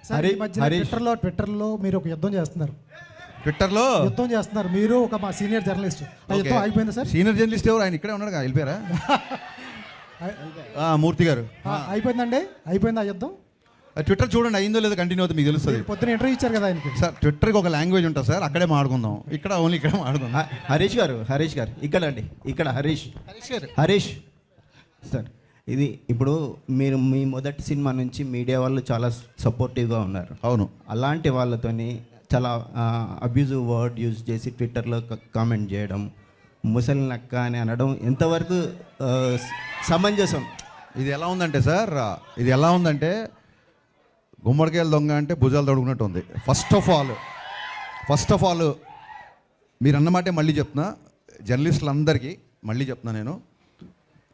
ట్విట్టర్లో మీరు ఒక యుద్ధం చేస్తున్నారు. ట్విట్టర్లో మీరు ఒక మా సీనియర్ జర్నలిస్ట్. యుద్ధం అయిపోయిందా సార్? సీనియర్ జర్నలిస్ట్ ఎవరు? ఆయన ఇక్కడే ఉన్నాడు, వెళ్ళిపోయారా? మూర్తి గారు అయిపోయిందండి. అయిపోయింది ఆ యుద్ధం. ట్విట్టర్ చూడండి, అయిందో లేదో కంటిన్యూ అవుతుంది, మీకు తెలుస్తుంది. పొద్దున ఇంటర్వ్యూ ఇచ్చారు కదా ఆయనకి. సార్ ట్విట్టర్కి ఒక లాంగ్వేజ్ ఉంటుంది సార్, అక్కడే మాట్లాడుకుందాం. ఇక్కడ ఓన్లీ ఇక్కడే మాట్లాడుకుందాం. హరీష్ గారు ఇక్కడ అండి, ఇక్కడ హరీష్ సార్, ఇది ఇప్పుడు మీరు మీ మొదటి సినిమా నుంచి మీడియా వాళ్ళు చాలా సపోర్టివ్గా ఉన్నారు. అవును. అలాంటి వాళ్ళతోని చాలా అబ్యూజివ్ వర్డ్ యూజ్ చేసి ట్విట్టర్లో కామెంట్ చేయడం, ముసలి నక్క అని అనడం ఎంతవరకు సమంజసం? ఇది ఎలా ఉందంటే సార్, ఇది ఎలా ఉందంటే గుమ్మడికాయలు దొంగ అంటే భుజాలు తడుగునట్టు ఉంది. ఫస్ట్ ఆఫ్ ఆల్ మీరు అన్నమాటే మళ్ళీ చెప్తున్నా, జర్నలిస్టులందరికీ మళ్ళీ చెప్తున్నా, నేను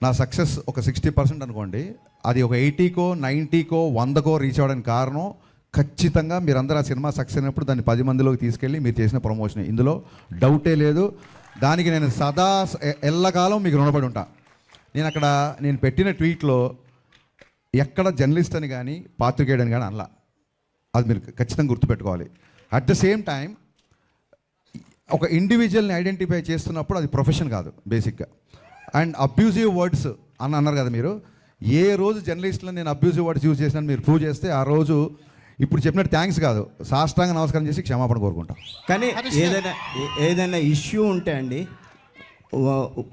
నా సక్సెస్ ఒక 60% అనుకోండి, అది ఒక 80కో 90కో 100కో రీచ్ అవ్వడానికి కారణం ఖచ్చితంగా మీరందరూ ఆ సినిమా సక్సెస్ అయినప్పుడు దాన్ని 10 మందిలోకి తీసుకెళ్ళి మీరు చేసిన ప్రమోషన్, ఇందులో డౌటే లేదు. దానికి నేను సదా ఎల్లకాలం మీకు రుణపడి ఉంటా. నేను పెట్టిన ట్వీట్లో ఎక్కడ జర్నలిస్ట్ అని కానీ పాత్రికేయుడు అని కానీ అనలా, అది మీరు ఖచ్చితంగా గుర్తుపెట్టుకోవాలి. అట్ ద సేమ్ టైం ఒక ఇండివిజువల్ని ఐడెంటిఫై చేస్తున్నప్పుడు అది ప్రొఫెషన్ కాదు బేసిక్గా. అండ్ అబ్యూజివ్ వర్డ్స్ అని అన్నారు కదా మీరు, ఏ రోజు జర్నలిస్ట్లో నేను అబ్యూజివ్ వర్డ్స్ యూజ్ చేసినా మీరు ప్రూవ్ చేస్తే ఆ రోజు ఇప్పుడు చెప్పినట్టు థ్యాంక్స్ కాదు, సాష్టాంగ నమస్కారం చేసి క్షమాపణ కోరుకుంటాం. కానీ ఏదైనా ఇష్యూ ఉంటే అండి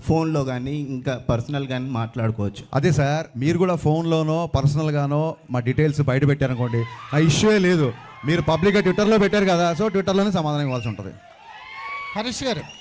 ఫోన్లో కానీ ఇంకా పర్సనల్ కానీ మాట్లాడుకోవచ్చు. అదే సార్, మీరు కూడా ఫోన్లోనో పర్సనల్గానో మా డీటెయిల్స్ బయట పెట్టారనుకోండి, ఆ ఇష్యూ లేదు. మీరు పబ్లిక్గా ట్విట్టర్లో పెట్టారు కదా, సో ట్విట్టర్లోనే సమాధానం ఇవ్వాల్సి ఉంటుంది. హరీష్ గారు